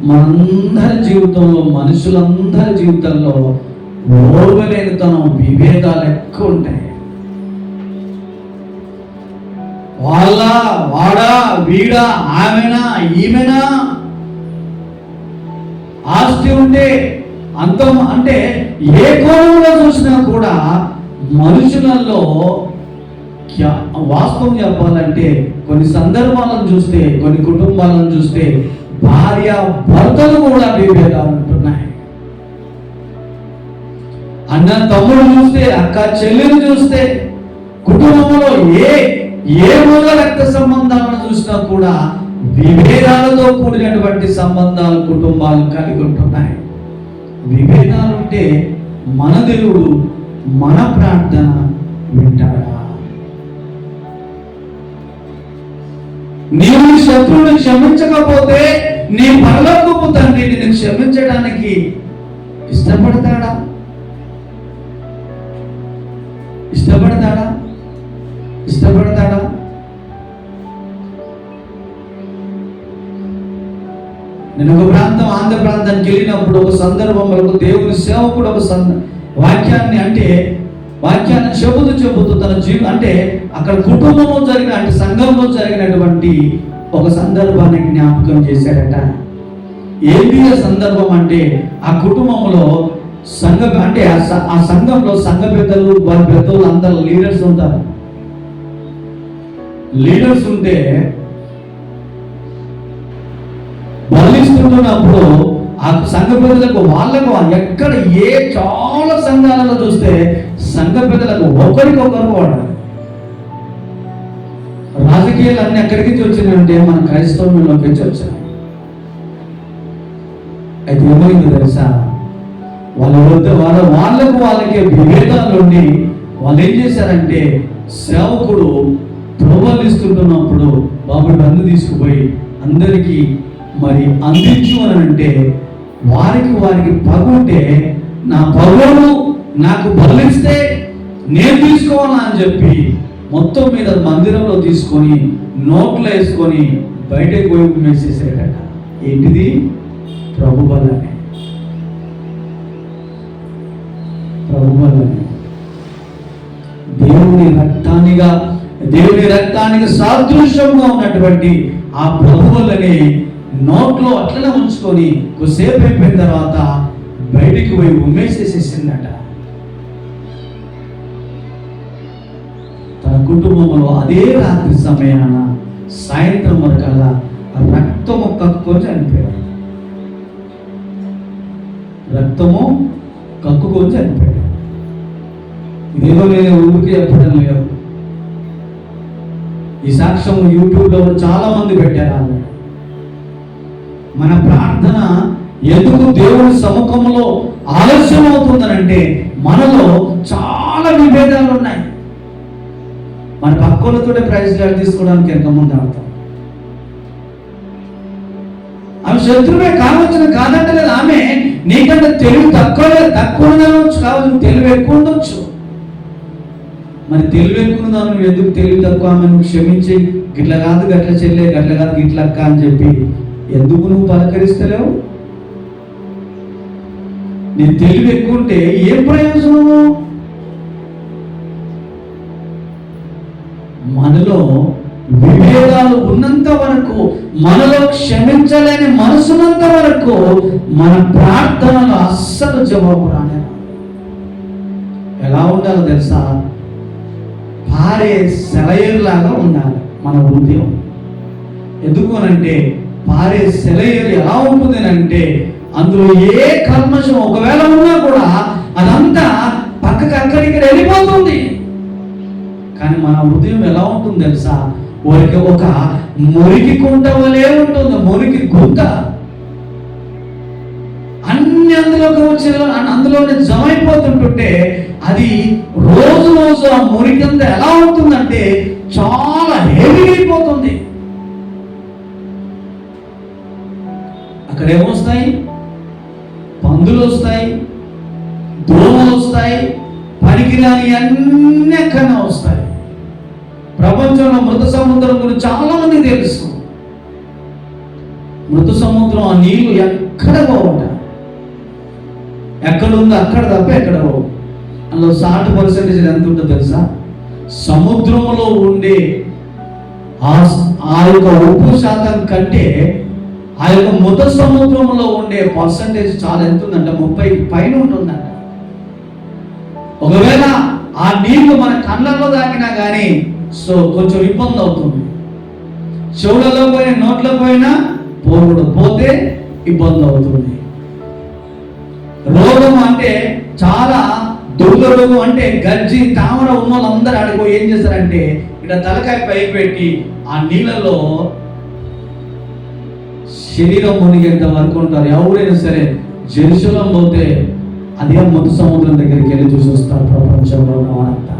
మనందరి జీవితంలో, మనుషులందరి జీవితంలో ఓర్వలేనితనం, విభేదాలు ఎక్కువ ఉంటాయి. వాడా, వీడా, ఆమెనా, ఈమెనా, ఆస్తి ఉంటే అంతం అంటే ఏ కోణంలో చూసినా కూడా మనుషులలో వాస్తవం చెప్పాలంటే కొన్ని సందర్భాలను చూస్తే, కొన్ని కుటుంబాలను చూస్తే భార్య భర్తలు కూడా విభేదాలు ఉంటున్నాయి. అన్న తమ్ముడు చూస్తే, అక్క చెల్లెలు చూస్తే, కుటుంబంలో ఏ మూల రక్త సంబంధాలను చూసినా కూడా విభేదాలతో కూడినటువంటి సంబంధాలు కుటుంబాలు కలిగి ఉంటున్నాయి. విభేదాలు ఉంటే మన దేవుడు మన ప్రార్థన వింటాడా? నీవు నీ శత్రువుని క్షమించకపోతే నీ పరలోకపు తండ్రి నిన్ను క్షమించడానికి ఇష్టపడతాడా? ఇష్టపడతాడా? ఇష్టపడతాడా? నేను ఒక ప్రాంతం, ఆంధ్ర ప్రాంతానికి వెళ్ళినప్పుడు ఒక సందర్భంలో దేవుని సేవకుడు ఒక వాక్యాన్ని చెబుతూ తన అంటే అక్కడ కుటుంబంలో జరిగిన, అంటే సంఘంలో జరిగినటువంటి ఒక సందర్భాన్ని జ్ఞాపకం చేశాడట. ఏంటి ఆ సందర్భం అంటే, ఆ కుటుంబంలో అంటే ఆ సంఘంలో సంఘ పెద్దలు, వారి పెద్దలు అందరూ లీడర్స్ ఉంటారు. లీడర్స్ ఉంటే బలిస్తున్నప్పుడు ఆ సంఘ పెద్దలకు వాళ్ళకు ఎక్కడ చాలా సంఘాలలో చూస్తే సంఘ పెద్దలకు ఒకరికొకరు వాడారు. రాజకీయాలు అన్ని ఎక్కడికి వచ్చినాయంటే మన క్రైస్తవంలోకి వచ్చాయి. అయితే ఏమైంది తెలుసా? వాళ్ళకి విభేదాలు ఉండి వాళ్ళు ఏం చేశారంటే, సేవకుడు ప్రబలిస్తుంటున్నప్పుడు బాబు బంధు తీసుకుపోయి అందరికీ మరి అందించు అని అంటే, వారికి పగుంటే నా పగును నాకు బలిస్తే నేను తీసుకోవాలా అని చెప్పి మొత్తం మీద మందిరంలో తీసుకొని నోట్లో వేసుకొని బయటకు పోయి ఉమ్మేసేసాడట. ఏంటిది? ప్రభు బలని. ప్రభు బలని దేవుని రక్తానికి సాదృశ్యంగా ఉన్నటువంటి ఆ ప్రభువులని నోట్లో అట్లనే ఉంచుకొని కొద్దిసేపు అయిపోయిన తర్వాత బయటికి పోయి ఉమ్మేసేసేసిందట. తన కుటుంబంలో అదే రాత్రి సమయాన సాయంత్రం వరకల్లా రక్తము కక్కుకొని చనిపోయాడు. రక్తము కక్కుకొని చనిపోయాడు. ఇదేదో నేను ఊరికి చెప్పడం లేదు. ఈ సాక్ష్యం యూట్యూబ్లో చాలా మంది పెట్టారు. మన ప్రార్థన ఎందుకు దేవుని సముఖంలో ఆలస్యం అవుతుందనంటే, మనలో చాలా విభేదాలు ఉన్నాయి. మన పక్కలతో ప్రైజ్ లాడ్ తీసుకోవడానికి ఎంత ముందు ఆడతాం. ఆమె శత్రువే కావచ్చు, కాదంటలేదు. ఆమె నీకంటే తెలివి తక్కువ ఉండవచ్చు, కావచ్చు తెలివి ఎక్కువ ఉండొచ్చు. మరి తెలివి ఎక్కువ నువ్వు ఎందుకు తెలివి తక్కువ ఆమె నువ్వు క్షమించి గిట్ల కాదు గట్ల చెల్లె, గట్ల కాదు గిట్ల అక్క అని చెప్పి ఎందుకు నువ్వు పలకరిస్తలేవు? నీ తెలివి ఎక్కువ ఉంటే ఏం ప్రయోజనము? మనలో విభేదాలు ఉన్నంత వరకు, మనలో క్షమించలేని మనసున్నంత వరకు మన ప్రార్థనలు అస్సలు జవాబు రానే. ఎలా ఉండాలో తెలుసా? పారే సెలయేరులాగా ఉండాలి మన హృదయం. ఎందుకు అనంటే, పారే సెలయేరు ఎలా ఉంటుంది అంటే, అందులో ఏ కల్మషం ఒకవేళ ఉన్నా కూడా అదంతా పక్కకి అక్కడికి వెళ్ళిపోతుంది. కానీ మన హృదయం ఎలా ఉంటుంది తెలుసా? ఒక మురికి కుంట వలే ఉంటుంది. మురికి గుంత అన్ని అందులోనే జమ అయిపోతుంటుంటే అది రోజు ఆ మురికి అంతా ఎలా ఉంటుందంటే చాలా హెవీ అయిపోతుంది. అక్కడ ఏమొస్తాయి? పందులు వస్తాయి, దోమలు వస్తాయి, పనికిరాని అన్నీ ఎక్కడనే వస్తాయి. ప్రపంచంలో మృత సముద్రం గురించి చాలా మంది తెలుసు. మృత సముద్రం ఆ నీళ్లు ఎక్కడ పోవట, ఎక్కడుందో అక్కడ తప్ప ఎక్కడ పోవు. అందులో 60% ఎంత ఉంటుందో తెలుసా? సముద్రంలో ఉండే ఆ యొక్క ఉప్పు శాతం కంటే ఆ యొక్క మృత సముద్రంలో ఉండే పర్సంటేజ్ చాలా ఎంత ఉందంట, 30 పైన ఉంటుందంట. ఒకవేళ ఆ నీళ్లు మన కళ్ళల్లో తాకినా కానీ సో కొంచెం ఇబ్బంది అవుతుంది. చెవులలో పోయిన నోట్లో పోయినా పోతే ఇబ్బంది అవుతుంది. రోగం అంటే చాలా దుర్గ రోగం అంటే గజ్జి తామర ఉన్న వాళ్ళందరూ ఆడిపో ఏం చేస్తారంటే ఇక్కడ తలకాయ పైకి పెట్టి ఆ నీళ్ళలో శరీరం మునిగేంత వరకు ఉంటారు. ఎవరైనా సరే జెరూసలేం పోతే అదే మత్తు సముద్రం దగ్గరికి వెళ్ళి చూసి వస్తారు ప్రపంచంలో ఉన్న వారంతా.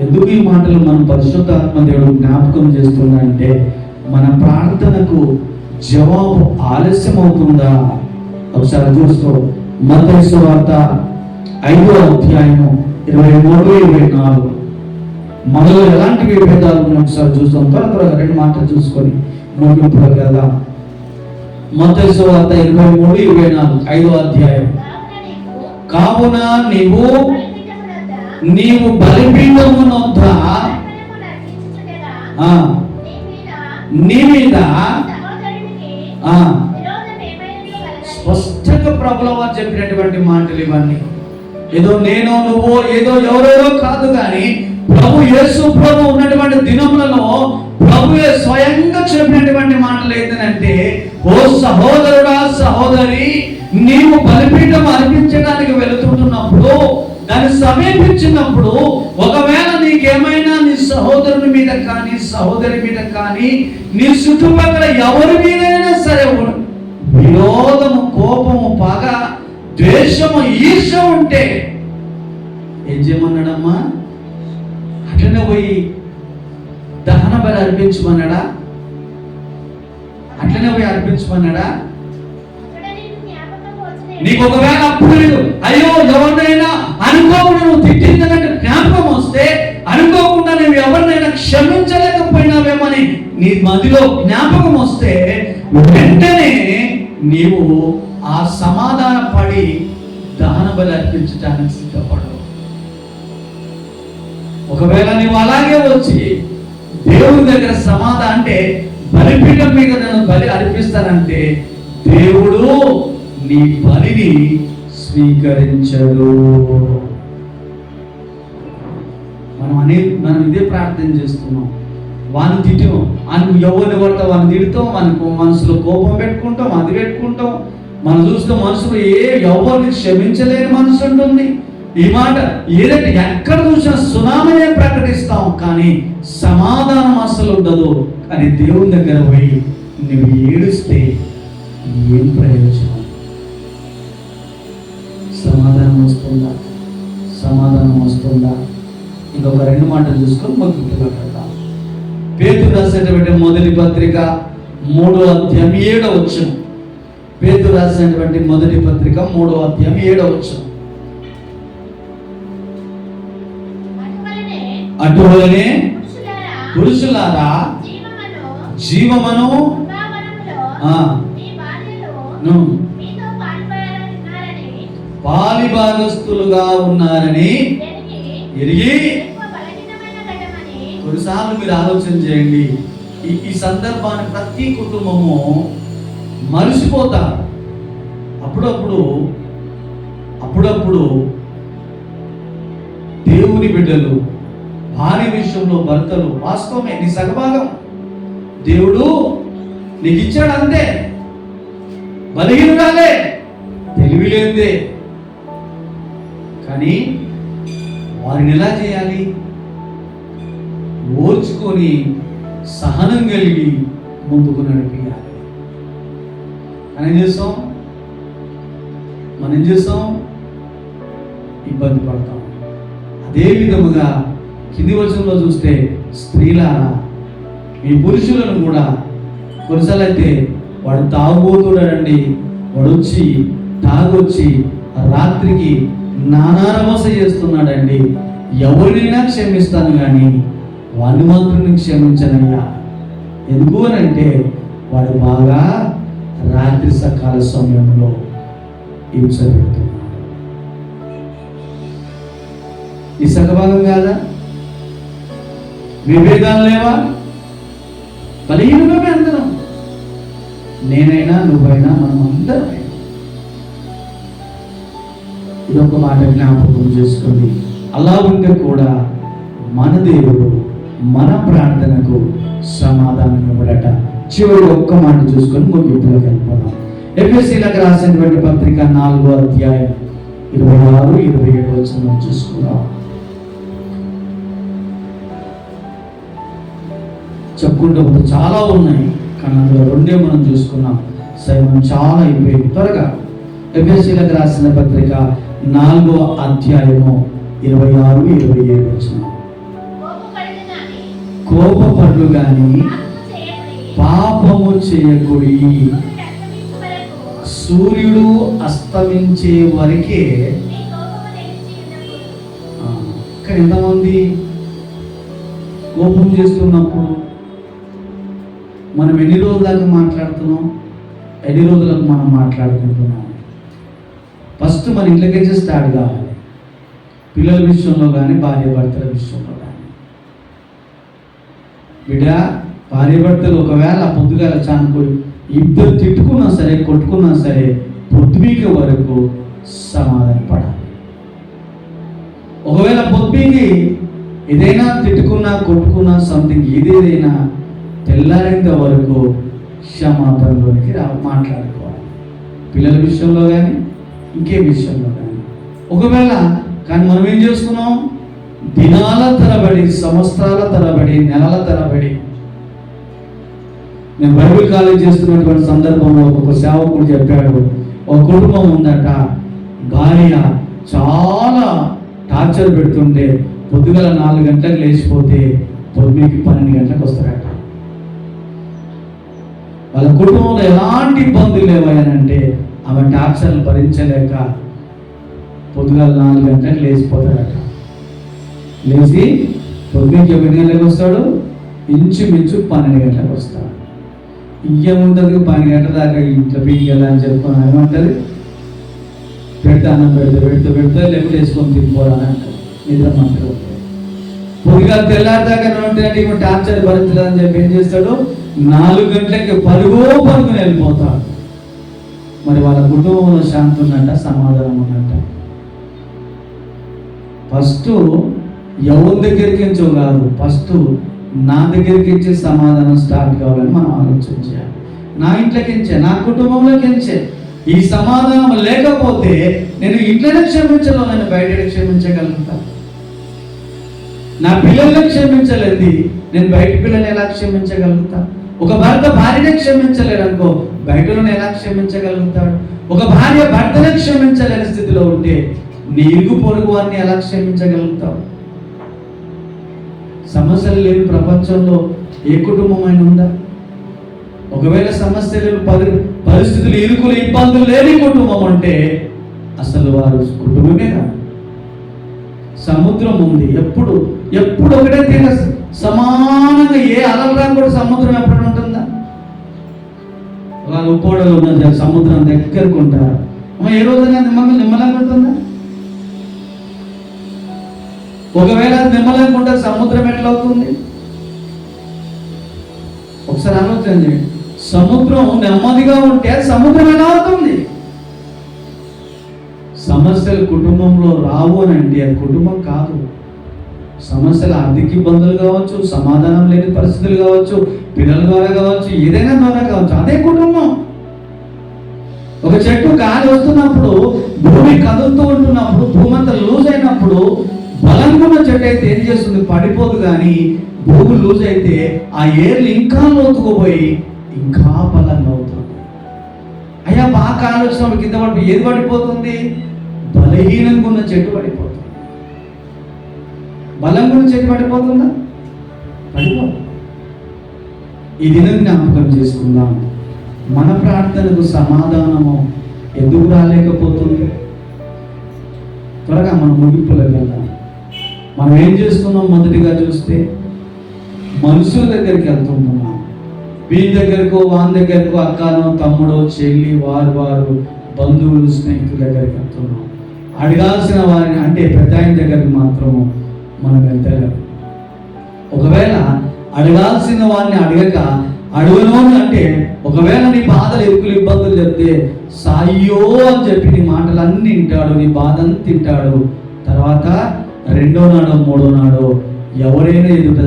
ఎందుకు ఈ మాటలు మనం పరిశుద్ధాత్మ దేవుడు జ్ఞాపకం చేస్తున్నాడంటే మన ప్రార్థనకు జవాబు ఆలస్యం అవుతుందా? ఒకసారి చూస్తూ మత్తయి సువార్త 5వ అధ్యాయము 23-24 మనలో ఎలాంటి విభేదాలు ఉన్నాయి ఒకసారి చూస్తాం. త్వరగా 2 మాటలు చూసుకొని ముగింపులోకి వెళ్దాం. మత్తయి సువార్త 23-24 5వ అధ్యాయం. కావున నీవు బలిపీఠమునొద్ద నీ మీద స్పష్టంగా ప్రభువు వారు చెప్పినటువంటి మాటలు ఇవన్నీ. ఏదో నేనో నువ్వో ఏదో ఎవరెవరో కాదు, కానీ ప్రభు యేసు ప్రభు ఉన్నటువంటి దినములలో ప్రభువే స్వయంగా చెప్పినటువంటి మాటలు ఏంటంటే, ఓ సహోదరుడా సహోదరి, నీవు బలిపీఠం అర్పించడానికి వెళుతుంటున్నప్పుడు దాన్ని సమీపించినప్పుడు ఒకవేళ నీకేమైనా నీ సహోదరుని మీద కానీ సహోదరి మీద కానీ నీ చుట్టుపక్కల ఎవరి మీదైనా సరే విరోధము, కోపము, పగ, ద్వేషము, ఈర్ష ఉంటే ఏం చేయమన్నాడమ్మా? అట్లనే పోయి దహన బలి అర్పించమన్నాడా? అట్లనే పోయి అర్పించమన్నాడా? నీకు ఒకవేళ అప్పుడు అయ్యో ఎవరినైనా అనుకోకుండా నువ్వు తిట్టిందన్నట్టు జ్ఞాపకం వస్తే, అనుకోకుండా నువ్వు ఎవరినైనా క్షమించలేకపోయినావేమని నీ మదిలో జ్ఞాపకం వస్తే వెంటనే నీవు ఆ సమాధాన పడి దహన బలి అర్పించడానికి సిద్ధపడు. ఒకవేళ నువ్వు అలాగే వచ్చి దేవుని దగ్గర సమాధానం అంటే బలిపీఠం మీద నేను బలి అర్పిస్తానంటే దేవుడు నీ బలిని స్వీకరించడు. మనం ఇదే ప్రార్థన చేస్తున్నాం. వాని తిట్టాం, ఎవరిని పడతాం వాని తిడతాం, మనకు మనసులో కోపం పెట్టుకుంటాం, అది పెట్టుకుంటాం. మనం చూస్తే మనసులో ఎవరిని క్షమించలేని మనసు ఉంటుంది. ఈ మాట ఏదంటే ఎక్కడ చూసినా సునామనే ప్రకటిస్తాం, కానీ సమాధానం అసలు ఉండదు. కానీ దేవుని దగ్గర పోయి నువ్వు ఏడుస్తే ఏం ప్రయోజనం? సమాధానం వస్తుందా? సమాధానం వస్తుందా? ఇంకొక 2 మాటలు చూసుకొని మొదలుగా పెడతాం. పేతురు రాసినటువంటి మొదటి పత్రిక 3వ అధ్యాయం 7వ వచనం. పేతురు రాసినటువంటి మొదటి పత్రిక 3వ అధ్యాయం 7వ వచనం. అటువలనే పురుషులారా జీవమను పాలిభాగస్తులుగా ఉన్నారని ఎరిగి. కొన్నిసార్లు మీరు ఆలోచన చేయండి, ఈ సందర్భాన్ని ప్రతి కుటుంబము మరిచిపోతారు. అప్పుడప్పుడు దేవుని బిడ్డలు భార్య విషయంలో భర్తలు వాస్తవమే నీ సగభాగం దేవుడు నీకు ఇచ్చాడు, అంతే. బలహీనురాలే, తెలివి లేదే. కానీ వారిని ఎలా చేయాలి? ఓర్చుకొని సహనం కలిగి ముందుకు నడిపించాలి. మనం ఏం చేస్తాం? ఇబ్బంది పడతాం. అదే విధముగా కింది వచనంలో చూస్తే, స్త్రీలారా మీ పురుషులను కూడా, కొన్నిసార్లు అయితే వాడు తాగుబోతున్నాడండి, వాడు వచ్చి తాగొచ్చి రాత్రికి నానారమస చేస్తున్నాడండి, ఎవరినైనా క్షమిస్తాను కానీ వాడిని మాత్రం క్షమించనయ్యా. ఎందుకు అని అంటే వాడు బాగా రాత్రి సకాల సమయంలో హింస పెడుతున్నాడు. ఈ సగభాగం కాదా? విభేదాలు లేవా? బలహీనమే అందరం, నేనైనా నువ్వైనా మనం అందరం. ఇది ఒక మాట జ్ఞాపకం చేసుకోండి. అలా ఉంటే కూడా మన దేవుడు మన ప్రార్థనకు సమాధానం ఇవ్వడట. చివరి ఒక్క మాట చూసుకొని ముగింపులోకి వెళ్ళిపోదాం. ఎఫెసీయులకు రాసినటువంటి పత్రిక 4వ అధ్యాయం 26, 27 వచనం చూసుకుందాం. చెప్పుకుంటూ చాలా ఉన్నాయి, కానీ అందులో రెండే మనం చూసుకున్నాం. సమయం చాలా అయిపోయింది. త్వరగా ఎఫెసీయులకు రాసిన పత్రిక 4వ అధ్యాయము 26, 27 వచనం. కోపపడు గాని పాపము చేయకుడి, సూర్యుడు అస్తమించే వరకే. కానీ ఎంతమంది కోపం చేస్తున్నప్పుడు మనం ఎన్ని రోజుల దాకా మాట్లాడుతున్నాం, ఎన్ని రోజులకు మనం మాట్లాడుకుంటున్నాం? ఫస్ట్ మన ఇంట్లోకి స్టార్ట్ కావాలి. పిల్లల విషయంలో కానీ భార్య భర్తల విషయంలో కానీ. బిడ్డ భార్య భర్తలు ఒకవేళ పొద్దుగాల చానుకోయి ఇద్దరు తిట్టుకున్నా సరే, కొట్టుకున్నా సరే, పొద్దుమీక వరకు సమాధాన పడాలి. ఒకవేళ పొద్దుమీకి ఏదైనా తిట్టుకున్నా కొట్టుకున్నా సంథింగ్ ఏదేదైనా తెల్లారేంత వరకు క్షమాపణలోనికి మాట్లాడుకోవాలి. పిల్లల విషయంలో కానీ ఇంకే విషయంలో కానీ. ఒకవేళ కానీ మనం ఏం చేస్తున్నాం? దినాల తరబడి, సంవత్సరాల తరబడి, నెలల తరబడి. నేను బైబిల్ కాలేజ్ చేస్తున్నటువంటి సందర్భంలో ఒక సేవకుడు చెప్పాడు, ఒక కుటుంబం ఉందట, భార్య చాలా టార్చర్ పెడుతుంటే పొద్దుగల 4 గంటలకు లేచిపోతే పొద్దుకి 12 గంటలకు వస్తారట. వాళ్ళ కుటుంబంలో ఎలాంటి ఇబ్బందులు లేవనంటే ఆమె టార్చర్లు భరించలేక పొద్దుగల 4 గంటలకు లేచిపోతాడట. లేచి పొద్దుకి 9 గంటలకు వస్తాడు, ఇంచుమించు 12 గంటలకు వస్తాడు. ఇంకేముంటుంది, 12 గంటల దాకా ఇంట్లో పీకెళ్ళని చెప్పుకొని ఏమంటుంది, పెడితే అన్నం పెడితే లేకపోతే వేసుకొని తినిపోవాలని అంటారు. నిద్ర మంత్రం పొద్దుగా తెల్లారిదాకా ఉంటే ఇప్పుడు టార్చర్ భరించలేదని చెప్పి ఏం చేస్తాడు, 4 గంటలకి పరుగుని వెళ్ళిపోతాడు. మరి వాళ్ళ కుటుంబంలో శాంతి ఉన్నట్ట, సమాధానం ఉన్నట్ట? ఫస్ట్ ఎవరి దగ్గరికి ఎంచో కాదు, ఫస్ట్ నా దగ్గరికి ఇచ్చే సమాధానం స్టార్ట్ కావాలని మనం ఆలోచన చేయాలి. నా ఇంట్లోకి ఎంచే, నా కుటుంబంలోకి ఎంచే. ఈ సమాధానం లేకపోతే నేను ఇంట్లోనే క్షమించను, నేను బయట క్షమించగలుగుతా. నా పిల్లల్ని క్షమించలేదు, నేను బయట పిల్లల్ని ఎలా క్షమించగలుగుతా? ఒక భర్త భార్యనే క్షమించలేడు అనుకో, బయటలోనే ఎలా క్షమించగలుగుతాడు? ఒక భార్య భర్తనే క్షమించలేని స్థితిలో ఉంటే నీ ఇరుగు పొరుగు వారిని ఎలా క్షమించగలుగుతావు? సమస్యలు లేని ప్రపంచంలో ఏ కుటుంబం అయినా ఉందా? ఒకవేళ సమస్యలు, పరిస్థితులు, ఇరుకులు, ఇబ్బందులు లేని కుటుంబం అంటే అసలు వారు కుటుంబమే కాదు. సముద్రం ఉంది, ఎప్పుడు ఒకటే తీర సమానంగా ఏ అలరా కూడా సముద్రం ఎప్పుడు ఉంటుందా? వాళ్ళు ఉప్పోడలు ఉన్న సముద్రం దగ్గరకు ఉంటారు. ఏ రోజైనా నిమ్మలంగా ఉంటుందా? ఒకవేళ నిమ్మలంగా ఉంటే సముద్రం ఎట్లా అవుతుంది? ఒకసారి ఆలోచన చేయండి. సముద్రం నెమ్మదిగా ఉంటే సముద్రం ఎలా అవుతుంది? సమస్యలు కుటుంబంలో రావు అని అంటే అది కుటుంబం కాదు. సమస్యలు ఆర్థిక ఇబ్బందులు కావచ్చు, సమాధానం లేని పరిస్థితులు కావచ్చు, పిల్లల ద్వారా కావచ్చు, ఏదైనా ద్వారా కావచ్చు, అదే కుటుంబం. ఒక చెట్టు గాలి వస్తున్నప్పుడు, భూమి కదులుతూ ఉంటున్నప్పుడు, భూమి అంతా లూజ్ అయినప్పుడు బలంగా ఉన్న చెట్టు అయితే ఏం చేస్తుంది? పడిపోదు. కానీ భూమి లూజ్ అయితే ఆ ఏర్లు ఇంకా లోతుకుపోయి ఇంకా బలంగా అవుతుంది. అయ్యా బాగా ఆలోచన కింద పడి ఏది పడిపోతుంది? బలహీనంగా ఉన్న చెట్టు పడిపోతుంది. బలంగా ఉన్న చెట్టు పడిపోతుందా? పడిపోదు. ఈ దినం జ్ఞాపకం చేసుకుందాం, మన ప్రార్థనకు సమాధానము ఎందుకు రాలేకపోతుంది? త్వరగా మనం ముగింపులోకి వెళ్దాం. మనం ఏం చేస్తున్నాం? మొదటిగా చూస్తే మనుషుల దగ్గరికి వెళ్తుంటున్నాం. వీళ్ళ దగ్గరకు, వాని దగ్గరకు, అక్కనో తమ్ముడో చెల్లి, వారు బంధువులు, స్నేహితుల దగ్గరికి వెళ్తున్నాం. అడగాల్సిన వారిని అంటే పెద్ద ఆయన దగ్గరికి మాత్రము మనం వెళ్తలేము. ఒకవేళ అడగాల్సిన వారిని అడగక అడుగును అంటే, ఒకవేళ నీ బాధలు, ఇరుకులు, ఇబ్బందులు చెప్తే సాయ్యో అని చెప్పి నీ మాటలన్నీ వింటాడు, నీ బాధని తింటాడు. తర్వాత రెండో నాడో మూడో నాడో ఎవరైనా ఎదుట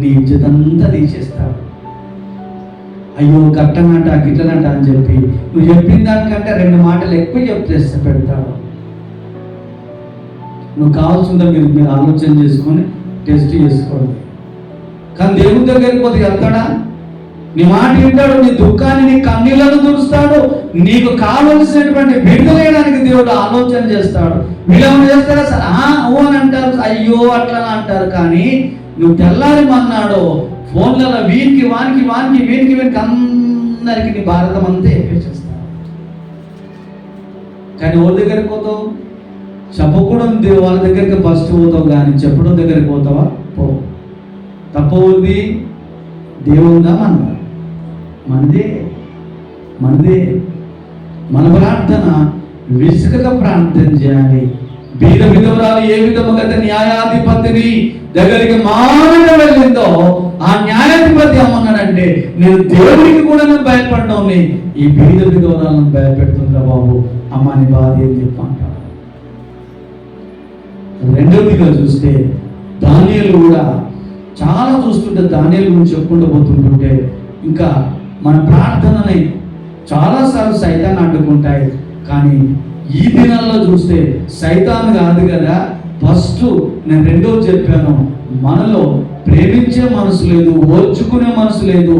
నీ ఇజ్జతంతా తీసేస్తాడు. అయ్యో గట్టనంట గిట్లనంట అని చెప్పి నువ్వు చెప్పిన దానికంటే 2 మాటలు ఎక్కువ చెప్తే పెడతాడు. నువ్వు కావాల్సిందో మీరు ఆలోచన చేసుకొని టెస్ట్ చేసుకోండి. కానీ దేవుని దగ్గరికి పోతే వెళ్తాడా? నీ మాట వింటాడు, నీ దుఃఖాన్ని నీ కన్నీళ్లను తుడుస్తాడు, నీకు కావలసినటువంటి విడుదలయడానికి దేవుడు ఆలోచన చేస్తాడు. వీళ్ళేమన్నా చేస్తారా? సరే ఓ అని అంటారు, అయ్యో అట్లా అంటారు. కానీ నువ్వు తెల్లారి మన్నాడు ఫోన్లలో వీనికి అందరికి నీ భారతం అంతా ఎప్పేసేస్తావు. కానీ ఎవరి దగ్గరికి పోతావు? చెప్పకూడదు వాళ్ళ దగ్గరికి ఫస్ట్ పోతావు, కానీ చెప్పడం దగ్గరికి పోతావా? పో. తప్పవుంది దేవుందా? మనదే. మన ప్రార్థన విసుకగా ప్రార్థన చేయాలి. బీద విధవరాలు ఏ విధముగా న్యాయాధిపతిని దగ్గరికి మానగా వెళ్ళిందో ఆ న్యాయాధిపతి ఏమన్నాడంటే, నేను దేవుడికి కూడా భయపడ్డావు, ఈ బీద విధవరాలను భయపెడుతుందా బాబు, అమ్మాని బాధ ఏం చెప్పంటాడు. రెండవదిగా చూస్తే దానియేలు కూడా చాలా చూస్తుంటే, దానియేలు గురించి చెప్పుకుంటూ పోతుంటుంటే ఇంకా మన ప్రార్థనని చాలాసార్లు సైతాన్ని అడ్డుకుంటాయి. కానీ ఈ దినాల్లో చూస్తే సైతాన్ కాదు కదా, ఫస్ట్ నేను రెండోది చెప్పాను, మనలో ప్రేమించే మనసు లేదు, ఓర్చుకునే మనసు లేదు,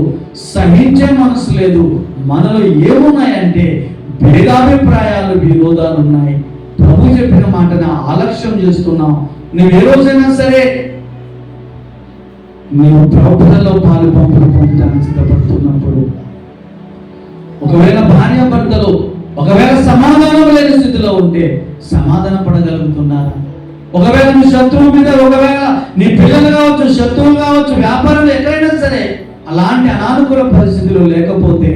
సహించే మనసు లేదు. మనలో ఏమున్నాయంటే భేదాభిప్రాయాలు, విరోధాలు ఉన్నాయి. ప్రభు చెప్పిన మాటను ఆలక్ష్యం చేస్తున్నాం. నువ్వు ఏ రోజైనా సరే నీవు ప్రభుత్వంలో పాలు పంపులు పొందడానికి సిద్ధపడుతున్నప్పుడు, ఒకవేళ భార్యాభర్తలు ఒకవేళ సమాధానం లేని స్థితిలో ఉంటే సమాధాన పడగలుగుతున్నారా? ఒకవేళ నీ శత్రువు మీద, ఒకవేళ నీ పిల్లలు కావచ్చు, శత్రువులు కావచ్చు, వ్యాపారం ఎక్కడైనా సరే అలాంటి అనానుకూల పరిస్థితులు లేకపోతే